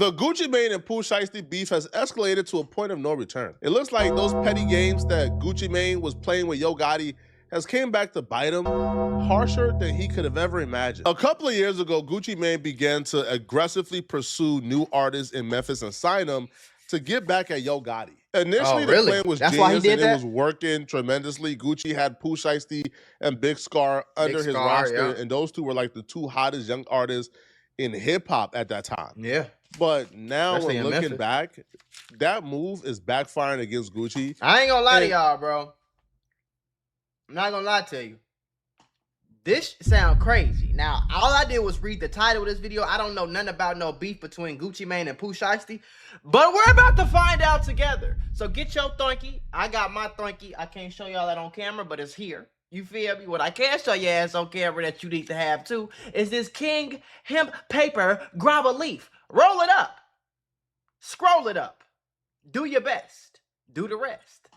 The Gucci Mane and Pooh Shiesty beef has escalated to a point of no return. It looks like those petty games that Gucci Mane was playing with Yo Gotti has came back to bite him harsher than he could have ever imagined. A couple of years ago, Gucci Mane began to aggressively pursue new artists in Memphis and sign them to get back at Yo Gotti. Initially, the plan was genius and it was working tremendously. Gucci had Pooh Shiesty and Big Scarr under his roster, and those two were like the two hottest young artists in hip-hop at that time. Yeah. But now, when looking back, that move is backfiring against Gucci. I ain't gonna lie to y'all, bro. I'm not gonna lie to you. This sound crazy. Now, all I did was read the title of this video. I don't know nothing about no beef between Gucci Mane and Pooh Shiesty, but we're about to find out together. So get your thunky. I got my thunky. I can't show y'all that on camera, but it's here. You feel me? What I can show your ass on camera that you need to have too is this King Hemp Paper Grabba Leaf. Roll it up. Scroll it up. Do your best. Do the rest.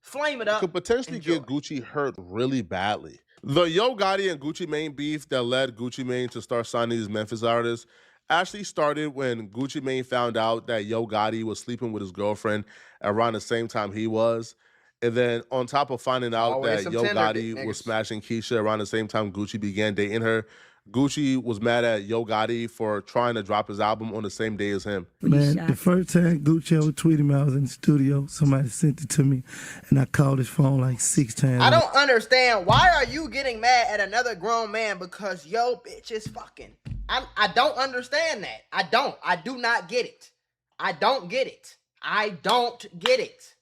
Flame it up. Could potentially get Gucci hurt really badly. The Yo Gotti and Gucci Mane beef that led Gucci Mane to start signing these Memphis artists actually started when Gucci Mane found out that Yo Gotti was sleeping with his girlfriend around the same time he was. And then on top of finding out that Yo Gotti was smashing Keisha around the same time Gucci began dating her, Gucci was mad at Yo Gotti for trying to drop his album on the same day as him. Man, the first time Gucci ever tweeted me, I was in the studio. Somebody sent it to me, and I called his phone like 6 times. I don't understand. Why are you getting mad at another grown man because yo bitch is fucking? I don't understand that. I do not get it. I don't get it. I don't get it.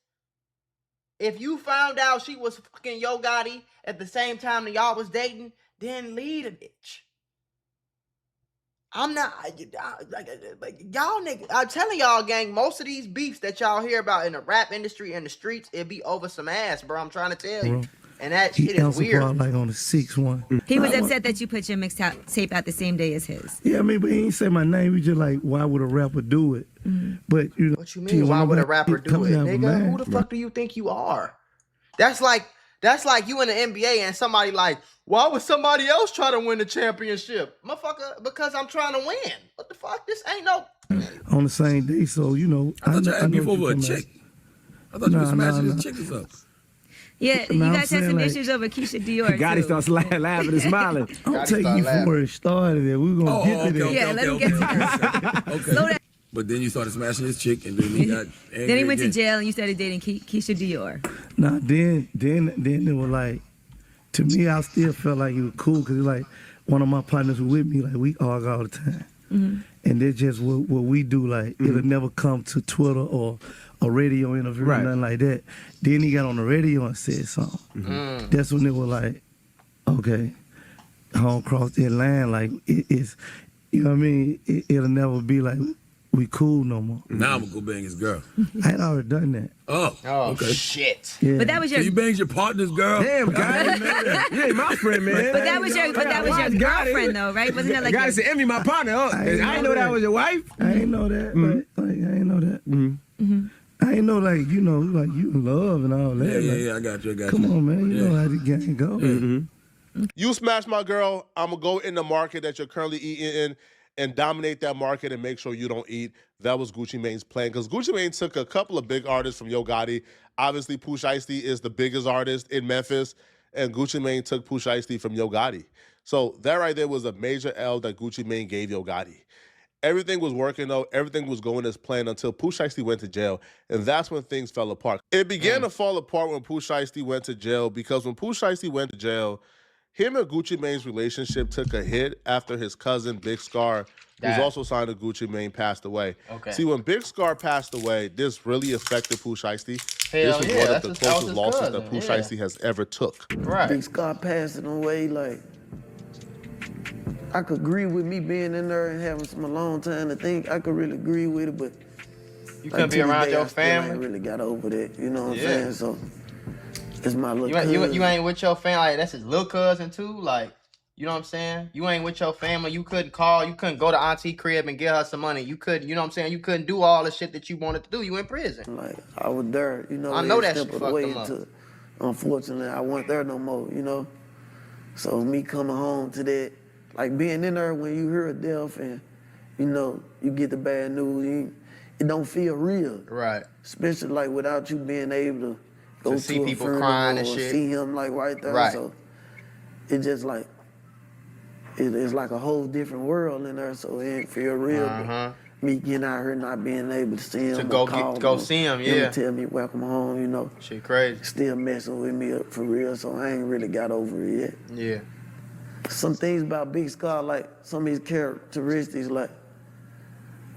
If you found out she was fucking Yo Gotti at the same time that y'all was dating, then leave the bitch. I'm not, y'all niggas, I'm telling y'all, gang, most of these beefs that y'all hear about in the rap industry and the streets, it be over some ass, bro. I'm trying to tell you. And that shit is weird. Like on the 6-1. He was upset that you put your mixtape out the same day as his. Yeah, I mean, but he ain't say my name. He just like, why would a rapper do it? But you know, what you mean? Why would a rapper do it, nigga? Who the fuck do you think you are? That's like you in the NBA and somebody like, why would somebody else try to win the championship? Motherfucker, because I'm trying to win. What the fuck? This ain't no... On the same day, so, you know... I thought you asked me for a chick. I thought you were smashing his chick or something. Yeah, you guys had some issues over Keisha Dior, Gotti starts laughing and smiling. I'm taking you from where it started. We're going to get to that. Yeah, let him get to that. Okay. But then you started smashing his chick, and then he got angry. Then he went to jail, and you started dating Keisha Dior. Nah, then it was like, to me, I still felt like it was cool because like one of my partners was with me, like we argue all the time. And that's just what we do. Like it'll never come to Twitter or a radio interview or nothing like that. Then he got on the radio and said something. That's when it was like, okay, I don't cross that line. Like it's, you know what I mean? It'll never be like, we cool no more. Now I'm gonna go bang his girl. I had already done that. Oh, okay. Shit. Yeah. But that was your. So you banged your partner's girl. Damn, guy, you ain't my friend, man. But that was your girlfriend, though, right? Wasn't that like? Gotta say, Emmy, my partner. I didn't know that was your wife. I ain't know that. Like I ain't know that. I ain't know like you know like you in love and all that. Yeah, I got you. Come on, man. You know how the game go. You smash my girl, I'm going to go in the market that you're currently eating in and dominate that market and make sure you don't eat. That was Gucci Mane's plan. Because Gucci Mane took a couple of big artists from Yo Gotti. Obviously, Pooh Shiesty is the biggest artist in Memphis. And Gucci Mane took Pooh Shiesty from Yo Gotti. So that right there was a major L that Gucci Mane gave Yo Gotti. Everything was working, though. Everything was going as planned until Pooh Shiesty went to jail. And that's when things fell apart. It began to fall apart when Pooh Shiesty went to jail because when Pooh Shiesty went to jail, him and Gucci Mane's relationship took a hit after his cousin, Big Scarr, who's also signed to Gucci Mane, passed away. See, when Big Scarr passed away, this really affected Pooh Shiesty. This was one of the closest losses that Pooh Shiesty has ever took. Big Scarr passing away, like, I could agree with me being in there and having some alone time to think. I could really agree with it, but you couldn't be around your family. I ain't really got over that, you know what I'm saying? So it's my little you ain't with your family. Like, that's his little cousin too. Like, you know what I'm saying? You ain't with your family. You couldn't call. You couldn't go to auntie crib and get her some money. You couldn't. You know what I'm saying? You couldn't do all the shit that you wanted to do. You in prison. Like, I was there. You know. I know that shit fucked him up. Unfortunately, I wasn't there no more. You know. So me coming home to that, like being in there when you hear a death and you know, you get the bad news, it don't feel real. Right. Especially like without you being able to go see to a people funeral crying and or shit. see him like right there. Right. So it just like, it's like a whole different world in there, so it ain't feel real. But me getting out here not being able to see him, To go see him, yeah. Him tell me welcome home, you know. Shit crazy. Still messing with me up for real, so I ain't really got over it yet. Yeah. Some things about Big Scarr, like some of his characteristics, like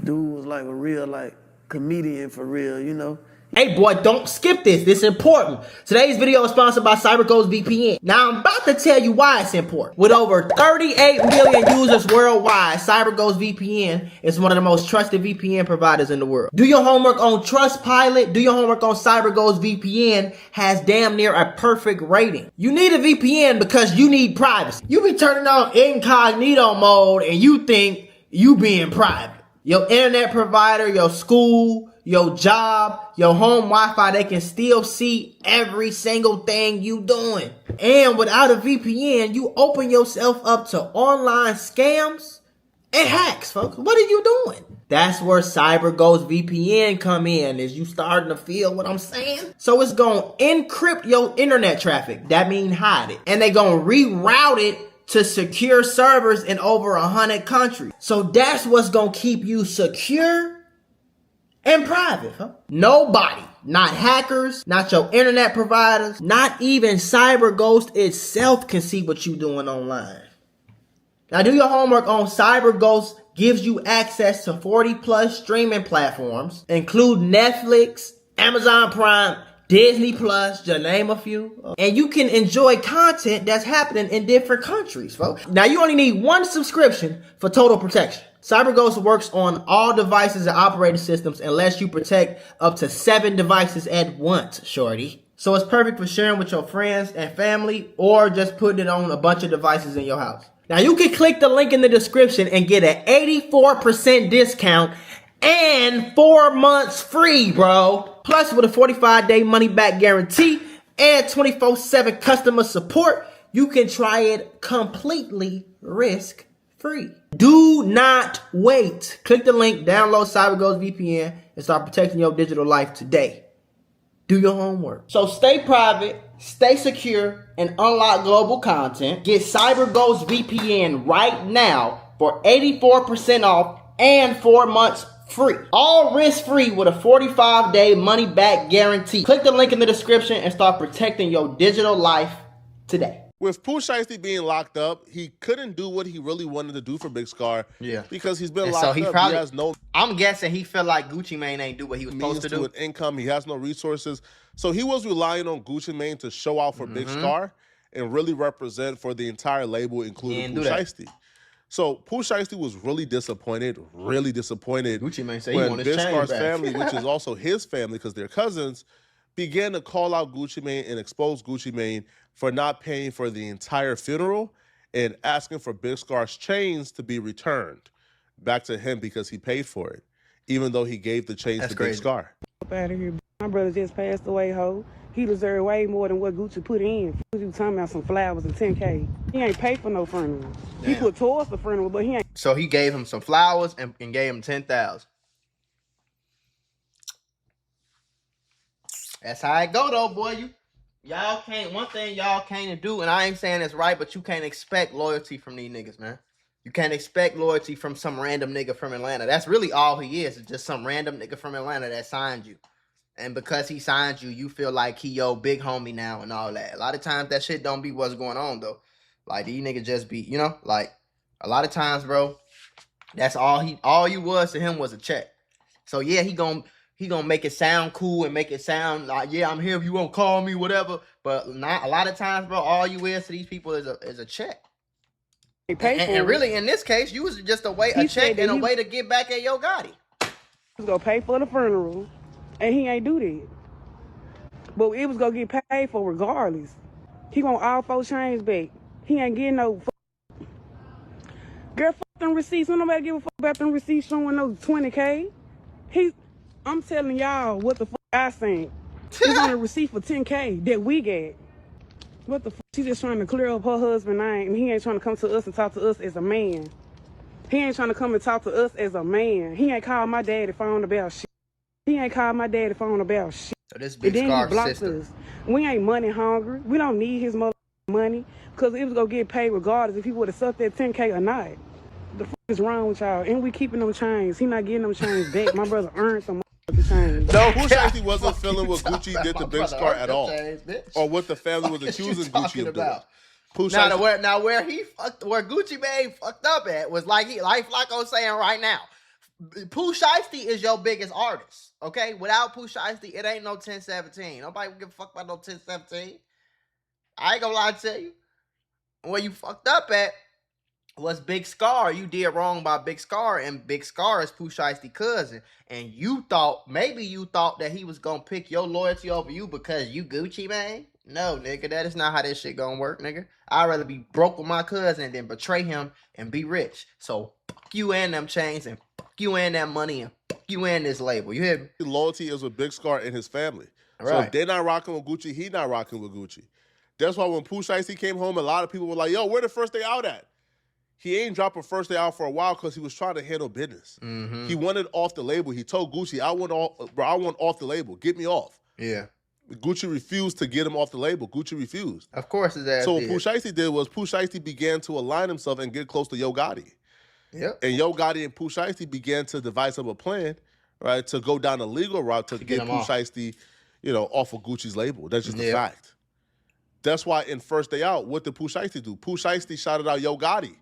dude was like a real like comedian for real, you know. Hey boy, don't skip this. This is important. Today's video is sponsored by CyberGhost VPN. Now I'm about to tell you why it's important. With over 38 million users worldwide, CyberGhost VPN is one of the most trusted VPN providers in the world. Do your homework on Trustpilot. Do your homework on CyberGhost VPN. Has damn near a perfect rating. You need a VPN because you need privacy. You be turning on incognito mode and you think you being private. Your internet provider, your school, your job, your home Wi-Fi, they can still see every single thing you doing. And without a VPN, you open yourself up to online scams and hacks, folks. What are you doing? That's where CyberGhost VPN come in. Is you starting to feel what I'm saying? So it's gonna encrypt your internet traffic. That means hide it. And they gonna reroute it to secure servers in over 100 countries. So that's what's gonna keep you secure and private, huh? Nobody, not hackers, not your internet providers, not even CyberGhost itself can see what you doing online. Now do your homework on CyberGhost. Gives you access to 40 plus streaming platforms, include Netflix, Amazon Prime, Disney Plus, to name a few. And you can enjoy content that's happening in different countries, folks. Now you only need one subscription for total protection. CyberGhost works on all devices and operating systems and lets you protect up to 7 devices at once, shorty. So it's perfect for sharing with your friends and family or just putting it on a bunch of devices in your house. Now you can click the link in the description and get an 84% discount and 4 months free, bro. Plus with a 45-day money-back guarantee and 24/7 customer support, you can try it completely risk-free. Do not wait. Click the link, download CyberGhost VPN, and start protecting your digital life today. Do your homework. So stay private, stay secure, and unlock global content. Get CyberGhost VPN right now for 84% off and 4 months free. All risk-free with a 45-day money-back guarantee. Click the link in the description and start protecting your digital life today. With Pooh Shiesty being locked up, he couldn't do what he really wanted to do for Big Scarr. Yeah. Because he's been And locked so he up. probably, he has no I'm guessing he felt like Gucci Mane ain't do what he was supposed to do. An income. He has no resources. So he was relying on Gucci Mane to show out for Big Scarr and really represent for the entire label, including Pooh Shiesty. So Pooh Shiesty was really disappointed. Gucci Mane said he when wanted his Big chain Scarr's back. family, which is also his family because they're cousins, began to call out Gucci Mane and expose Gucci Mane for not paying for the entire funeral and asking for Big Scarr's chains to be returned back to him because he paid for it, even though he gave the chains to Big Scarr. Up out of here. My brother just passed away, ho. He deserved way more than what Gucci put in. You talking about some flowers and 10K. He ain't paid for no funeral. Damn. He put towards the funeral, but he ain't. So he gave him some flowers and gave him 10,000. That's how it go though, boy. Y'all can't, one thing y'all can't do, and I ain't saying it's right, but you can't expect loyalty from these niggas, man. You can't expect loyalty from some random nigga from Atlanta. That's really all he is. It's just some random nigga from Atlanta that signed you. And because he signed you, you feel like he your big homie now and all that. A lot of times that shit don't be what's going on though. Like these niggas just be, you know, like a lot of times, bro, that's all you was to him was a check. So yeah, he gonna make it sound cool and make it sound like, yeah, I'm here if you won't call me, whatever. But not a lot of times, bro, all you is to these people is a check. And really, in this case, you was just a check and a way to get back at Yo Gotti. He was gonna pay for the funeral, and he ain't do that. But it was gonna get paid for regardless. He want all 4 chains back. He ain't getting no. Girl, fuck them receipts. Don't nobody give a fuck about them receipts showing no 20K. I'm telling y'all what the fuck I think. He's on a receipt for 10K that we get. What the fuck? She just trying to clear up her husband's name, and he ain't trying to come to us and talk to us as a man. He ain't trying to come and talk to us as a man. He ain't called my daddy phone about shit. He ain't called my daddy phone about shit. So this And big then he Scarr blocked sister. us. We ain't money hungry. We don't need his money because it was going to get paid regardless if he would have sucked that 10K or not. The fuck is wrong with y'all? And we keeping them chains. He not getting them chains back. My brother earned some chains. No, Pooh Shiesty wasn't feeling what Gucci did to Big Scarr at all, or what the family was accusing Gucci of doing. Pooh Now, Shiesty, where Gucci Mane fucked up at was like like I'm saying right now. Pooh Shiesty is your biggest artist, okay? Without Pooh Shiesty, it ain't no 1017. Nobody give a fuck about no 1017. I ain't gonna lie to you. Where you fucked up at was Big Scarr. You did wrong by Big Scarr, and Big Scarr is Pooh Shiesty cousin. And maybe you thought that he was gonna pick your loyalty over you because you Gucci Mane. No, nigga, that is not how this shit gonna work, nigga. I'd rather be broke with my cousin than betray him and be rich. So fuck you and them chains, and fuck you and that money, and fuck you and this label. You hear me? loyalty is with Big Scarr and his family. So Right. if they're not rocking with Gucci, he not rocking with Gucci. That's why when Pooh Shiesty came home, a lot of people were like, yo, where the first day out at? He ain't dropped a first day out for a while because he was trying to handle business. Mm-hmm. He wanted off the label. He told Gucci, I want off the label. Get me off. Yeah. Gucci refused to get him off the label. Gucci refused. Of course his ass So what did. Pooh Shiesty did was Pooh Shiesty began to align himself and get close to Yo Gotti. Yep. And Yo Gotti and Pooh Shiesty began to devise up a plan, right, to go down the legal route to get him Pooh off. Shiesty, off of Gucci's label. That's just a Yeah. fact. That's why in First Day Out, what did Pooh Shiesty do? Pooh Shiesty shouted out Yo Gotti.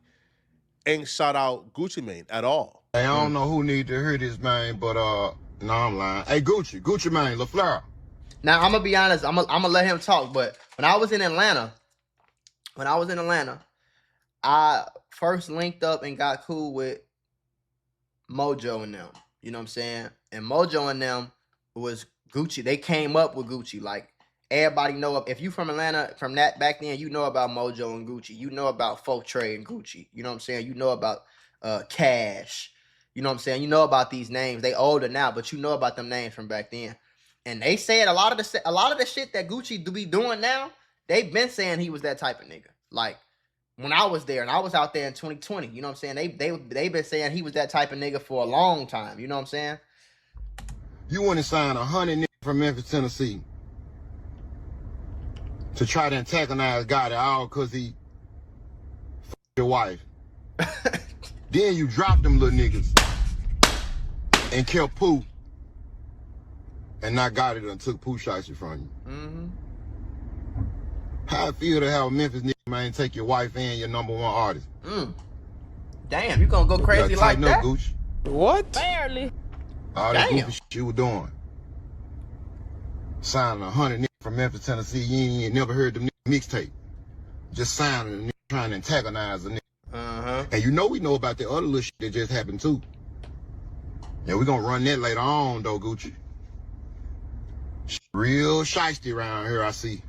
Ain't shout out Gucci Mane at all. Hey, I don't know who need to hear this, man, but no, I'm lying. Hey, Gucci Mane, LaFleur. Now I'm gonna be honest. I'm gonna let him talk. But when I was in Atlanta, I first linked up and got cool with Mojo and them. You know what I'm saying? And Mojo and them was Gucci. They came up with Gucci. Like everybody know, if you from Atlanta from that back then, you know about Mojo and Gucci. You know about Folk Trade and Gucci. You know what I'm saying? You know about Cash. You know what I'm saying? You know about these names. They older now, but you know about them names from back then. And they said a lot of the shit that Gucci be doing now, they've been saying he was that type of nigga. Like when I was there and I was out there in 2020, you know what I'm saying? They've been saying he was that type of nigga for a long time. You know what I'm saying? You want to sign 100 niggas from Memphis, Tennessee to try to antagonize Gotti all because he your wife. Then you drop them little niggas and kept Pooh and not Gotti and took Pooh Shiesty from you. Mm-hmm. How I feel to have a Memphis nigga, man, take your wife and your #1 artist. Damn, you gonna go crazy like tighten that? up, Gucci. What? Barely. All that Damn. goofy shit you were doing. Signing 100 niggas from Memphis, Tennessee, you ain't never heard them niggas mixtape. Just signing a nigga trying to antagonize a nigga. Uh-huh. And we know about the other little shit that just happened too. Yeah, we gonna run that later on though, Gucci. Real shiesty around here, I see.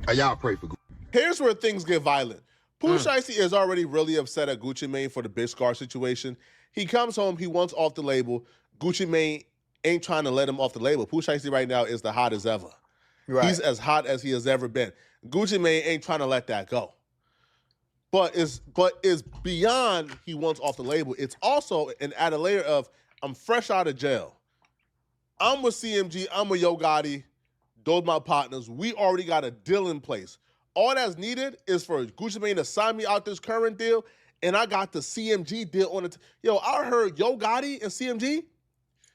Hey, y'all pray for Gucci. Here's where things get violent. Pooh Shiesty is already really upset at Gucci Mane for the Big Scarr situation. He comes home, he wants off the label. Gucci Mane ain't trying to let him off the label. Pooh Shiesty right now is the hottest ever. Right. He's as hot as he has ever been. Gucci Mane ain't trying to let that go. But it's beyond he wants off the label. It's also an added layer of I'm fresh out of jail. I'm with CMG, I'm with Yo Gotti. Those my partners. We already got a deal in place. All that's needed is for Gucci Mane to sign me out this current deal, and I got the CMG deal on it. Yo, I heard Yo Gotti and CMG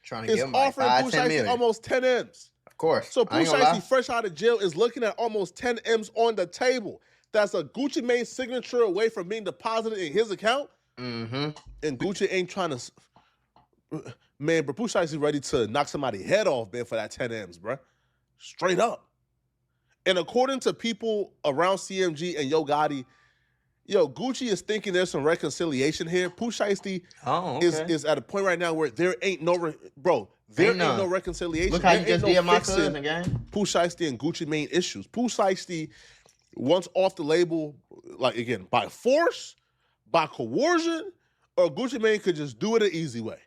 Trying to is give him like offering 5, Pooh 10 Shiesty million. almost 10 M's. Of course. So Pooh I ain't gonna lie. Shiesty, fresh out of jail, is looking at almost 10 M's on the table. That's a Gucci Mane signature away from being deposited in his account. Mm-hmm. And Gucci ain't trying to... Man, but Pooh Shiesty ready to knock somebody's head off, man, for that 10 M's, bro. Straight up. And according to people around CMG and Yo Gotti, Gucci is thinking there's some reconciliation here. Pooh Shiesty is at a point right now where there ain't no reconciliation. Look how you There ain't just no did my fixing cousin, gang. Pooh Shiesty and Gucci Mane issues. Pooh Shiesty wants off the label, like again, by force, by coercion, or Gucci Mane could just do it an easy way.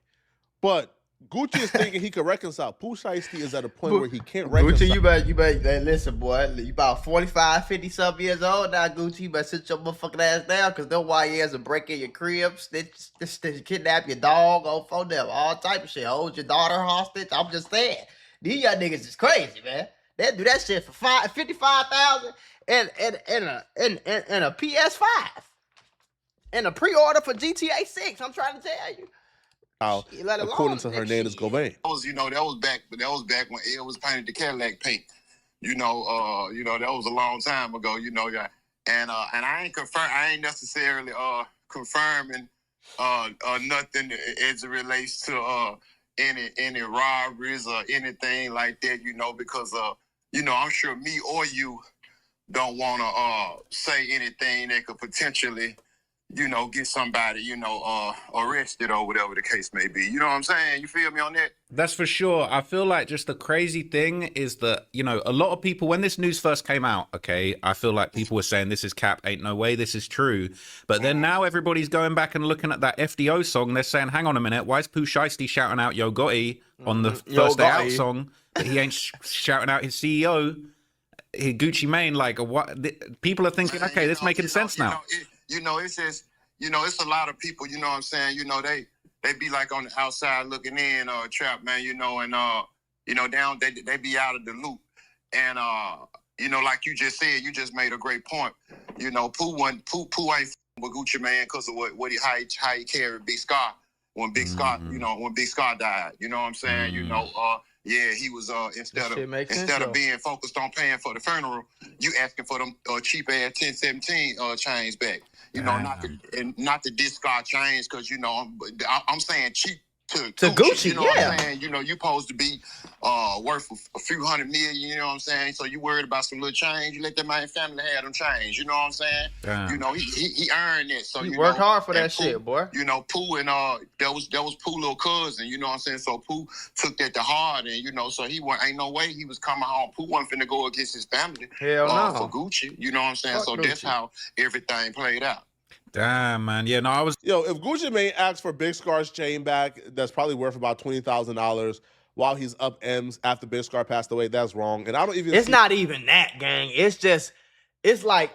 But Gucci is thinking he could reconcile. Pooh Shiesty is at a point where he can't Gucci, reconcile. you better, hey, listen, boy. You about 45, 50 something years old now, Gucci. You better sit your motherfucking ass down, because them YNs will break in your crib, stitch, kidnap your dog, go for them, all type of shit. Hold your daughter hostage. I'm just saying. These young niggas is crazy, man. They do that shit for 55,000 and a PS5 and a pre-order for GTA 6. I'm trying to tell you. According to Hernandez Gobain. That was back when Ed was painted the Cadillac paint. That was a long time ago. And I ain't necessarily confirming nothing as it relates to any robberies or anything like that. Because I'm sure me or you don't want to say anything that could potentially get somebody, arrested or whatever the case may be. You know what I'm saying? You feel me on that? That's for sure. I feel like just the crazy thing is that, a lot of people, when this news first came out, okay, I feel like people were saying this is cap, ain't no way this is true. But then now everybody's going back and looking at that FDO song. They're saying, hang on a minute, why is Pooh Shiesty shouting out Yo Gotti on the first day out song, but he ain't shouting out his CEO, Gucci Mane? Like, what? People are thinking, okay, this making sense now. It's just, it's a lot of people, you know what I'm saying? They be like on the outside looking in, Trap, man, they be out of the loop. And, like you just said, you just made a great point. Pooh ain't with Gucci Mane because of how he carried Big Scarr when Big Scarr, when Big Scarr died. You know what I'm saying? Yeah, he was instead of being focused on paying for the funeral, you asking for them cheap ass 1017 chains back. Not the discard chains, because I'm saying cheap to Gucci. You know what I'm saying? You supposed to be worth a few $100 million. You know what I'm saying? So you worried about some little change? You let that man family have them change. You know what I'm saying? He earned it. So you worked hard for that shit, boy. Pooh and that was Pooh little cousin. You know what I'm saying? So Pooh took that to heart, and so ain't no way he was coming home. Pooh wasn't finna go against his family for Gucci. You know what I'm saying? So Gucci. That's how everything played out. Damn, man. Yeah, no, I was... Yo, if Gucci Mane asks for Big Scar's chain back, that's probably worth about $20,000 while he's up M's after Big Scarr passed away, that's wrong. And I don't even... It's not even that, gang. It's like,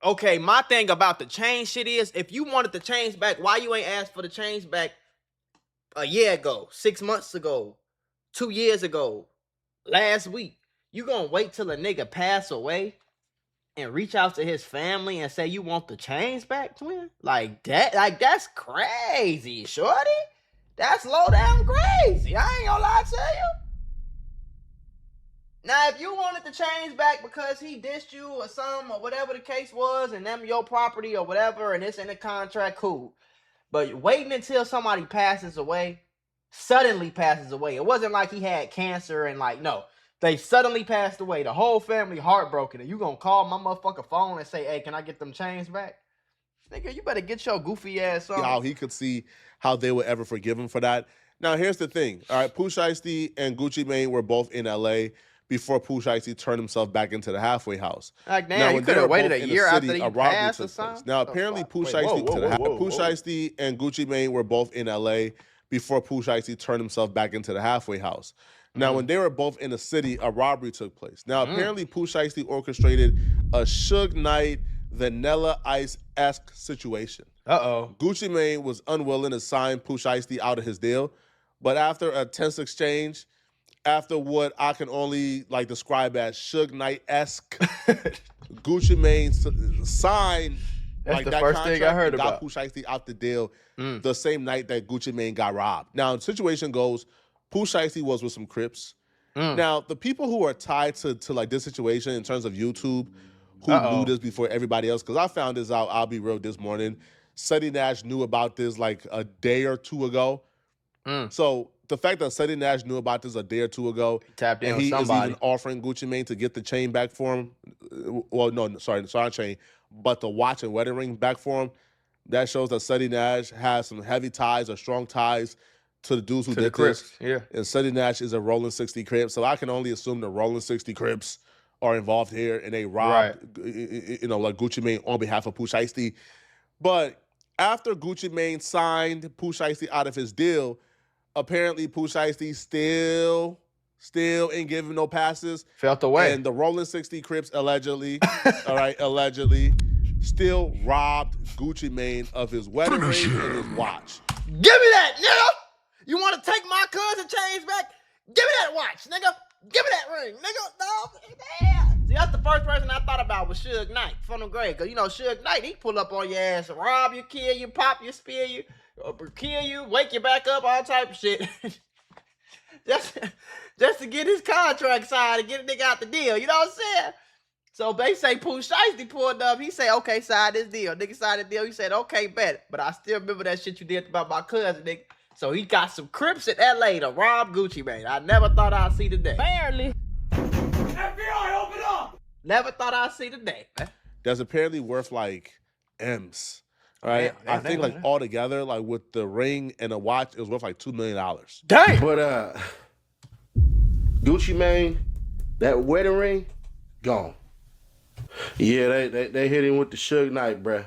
okay, my thing about the chain shit is, if you wanted the chains back, why you ain't asked for the chains back a year ago, 6 months ago, 2 years ago, last week? You gonna wait till a nigga pass away and reach out to his family and say you want the chains back, twin? Like that's crazy, shorty. That's low down crazy. I ain't gonna lie to you. Now, if you wanted the chains back because he dissed you or something, or whatever the case was, and them your property or whatever, and it's in the contract, cool. But waiting until somebody suddenly passes away. It wasn't like he had cancer and no. They suddenly passed away. The whole family heartbroken. And you gonna call my motherfucking phone and say, hey, can I get them chains back? Nigga, you better get your goofy ass on. How he could see how they would ever forgive him for that. Now, here's the thing. All right, Pooh Shiesty and Gucci Mane were both in L.A. before Pooh Shiesty turned himself back into the halfway house. Like, damn, you could have waited a year after he passed or something? Now, apparently, Pooh Shiesty and Gucci Mane were both in L.A. before Pooh Shiesty turned himself back into the halfway house. Now, when they were both in the city, a robbery took place. Now, apparently, Pooh Shiesty orchestrated a Suge Knight, Vanilla Ice-esque situation. Gucci Mane was unwilling to sign Pooh Shiesty out of his deal, but after a tense exchange, after what I can only describe as Suge Knight-esque, Gucci Mane signed That's the first thing I heard about. Got Pooh Shiesty out the deal the same night that Gucci Mane got robbed. Now, the situation goes, Pooh Shiesty was with some Crips. Now, the people who are tied to this situation in terms of YouTube, who knew this before everybody else, because I found this out, I'll be real, this morning. Seti Nash knew about this a day or two ago. So the fact that Seti Nash knew about this a day or two ago, tapped in and with he somebody. is even offering Gucci Mane to get the chain back for him. Well, no, sorry, not chain, but the watch and wedding ring back for him. That shows that Seti Nash has some heavy ties or strong ties to the dudes who did this. Yeah. And Seti Nash is a Rolling 60 Crip, so I can only assume the Rolling 60 Crips are involved here, and they robbed, Gucci Mane on behalf of Pooh Shiesty. But after Gucci Mane signed Pooh Shiesty out of his deal, apparently Pooh Shiesty still ain't giving no passes. Felt away. And the Rolling 60 Crips allegedly, all right, allegedly, still robbed Gucci Mane of his wedding ring and his watch. Give me that, nigga! You want to take my cousin chains back? Give me that watch, nigga! Give me that ring, nigga! No, yeah. See, that's the first person I thought about was Suge Knight from the grave. Because, you know, Suge Knight, he pull up on your ass, rob you, kill you, pop you, spear you, or kill you, wake you back up, all type of shit. just to get his contract signed and get a nigga out the deal. You know what I'm saying? So they say Pooh Shiesty pulled up. He say, okay, sign this deal. Nigga signed the deal. He said, okay, bet. But I still remember that shit you did about my cousin, nigga. So he got some Crips in LA to rob Gucci Mane. I never thought I'd see the day. Barely. FBI, open up! Never thought I'd see the day, man. That's apparently worth like M's. All right. I think like all together, like with the ring and a watch, it was worth like $2 million. Damn. But Gucci Mane, that wedding ring, gone. Yeah, they hit him with the Suge Knight, bruh.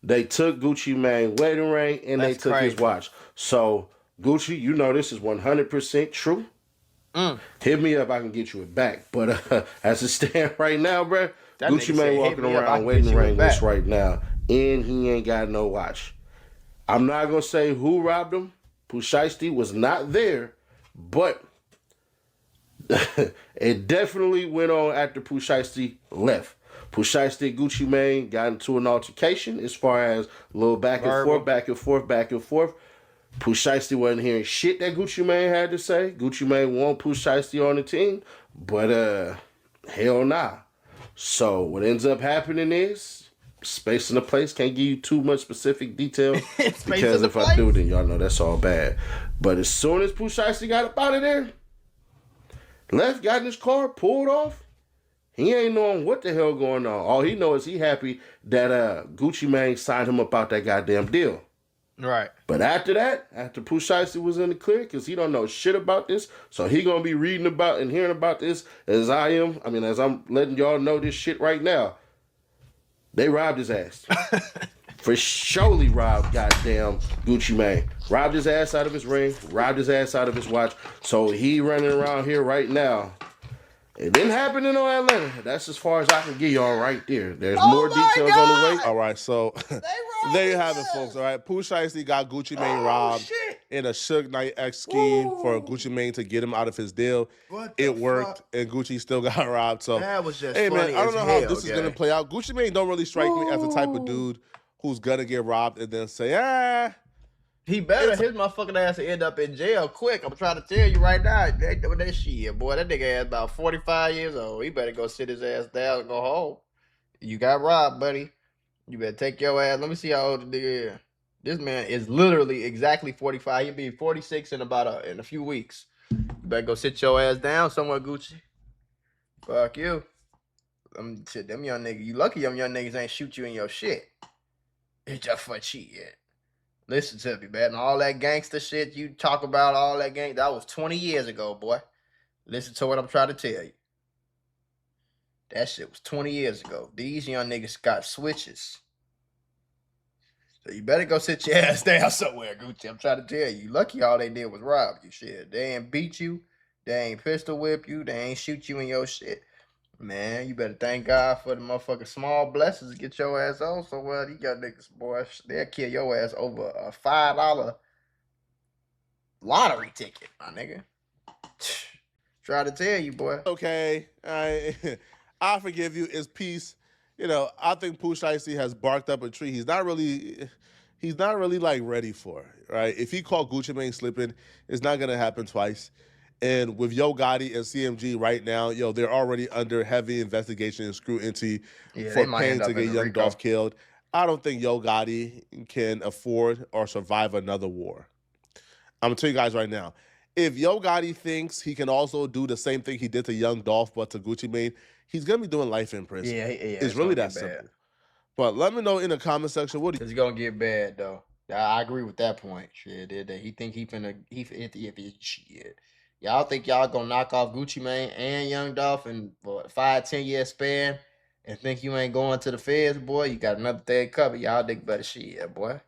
They took Gucci Mane wedding ring and they took his watch. So Gucci, you know this is 100% true. Hit me up, I can get you it back. But as it stands right now, bruh, Gucci Mane walking around wedding ringless right now, and he ain't got no watch. I'm not gonna say who robbed him. Pooh Shiesty was not there, but it definitely went on after Pooh Shiesty left. Pooh Shiesty and Gucci Mane got into an altercation as far as a little back and forth, back and forth, back and forth. Pooh Shiesty wasn't hearing shit that Gucci Mane had to say. Gucci Mane want Pooh Shiesty on the team, but hell nah. So what ends up happening is space in the place. Can't give you too much specific details because if I do, then y'all know that's all bad. But as soon as Pooh Shiesty got up out of there, left, got in his car, pulled off. He ain't knowing what the hell going on. All he knows is he happy that Gucci Mane signed him up out that goddamn deal. Right. But after that, after Pooh Shiesty was in the clear, because he don't know shit about this, so he gonna be reading about and hearing about this as I am. I mean, as I'm letting y'all know this shit right now. They robbed his ass. For surely robbed goddamn Gucci Mane. Robbed his ass out of his ring, robbed his ass out of his watch. So he running around here right now. It didn't happen in Atlanta. That's as far as I can give y'all right there. There's more details on the way. All right, so there you have it, folks. All right, Pooh Shiesty got Gucci Mane robbed in a Suge Knight-X scheme for Gucci Mane to get him out of his deal. It worked, and Gucci still got robbed. So, that was just hey, man, I don't know how this is gang. going to play out. Gucci Mane don't really strike me as the type of dude who's going to get robbed and then say, He better his motherfucking ass to end up in jail quick. I'm trying to tell you right now. They doing that shit, boy. That nigga ass about 45 years old. He better go sit his ass down and go home. You got robbed, buddy. You better take your ass. Let me see how old the nigga is. This man is literally exactly 45. He'll be 46 in about in a few weeks. You better go sit your ass down somewhere, Gucci. Fuck you. Shit, them young niggas. You lucky them young niggas ain't shoot you in your shit. It's just for shit. Listen to me, man. All that gangster shit you talk about, all that gang, that was 20 years ago, boy. Listen to what I'm trying to tell you. That shit was 20 years ago. These young niggas got switches. So you better go sit your ass down somewhere, Gucci. I'm trying to tell you. Lucky all they did was rob you, shit. They ain't beat you. They ain't pistol whip you. They ain't shoot you in your shit. Man, you better thank God for the motherfucking small blessings to get your ass on somewhere. You got niggas, boy, they'll kill your ass over a $5 lottery ticket, my nigga. Try to tell you, boy. okay, I forgive you. It's peace. You know, I think Pooh Shiesty has barked up a tree. He's not really like ready for it, right? If he caught Gucci Mane slipping, it's not gonna happen twice. And with Yo Gotti and CMG right now, they're already under heavy investigation and scrutiny for paying to get Young Dolph killed. I don't think Yo Gotti can afford or survive another war. I'm gonna tell you guys right now, if Yo Gotti thinks he can also do the same thing he did to Young Dolph but to Gucci Mane, he's gonna be doing life in prison. Yeah, it's really that simple. But let me know in the comment section what it's gonna get bad though. I agree with that point. Shit, he think he finna shit. Y'all think y'all gonna knock off Gucci Mane and Young Dolph in 5-10 year span and think you ain't going to the feds, boy? You got another thing covered. Y'all think better shit, boy.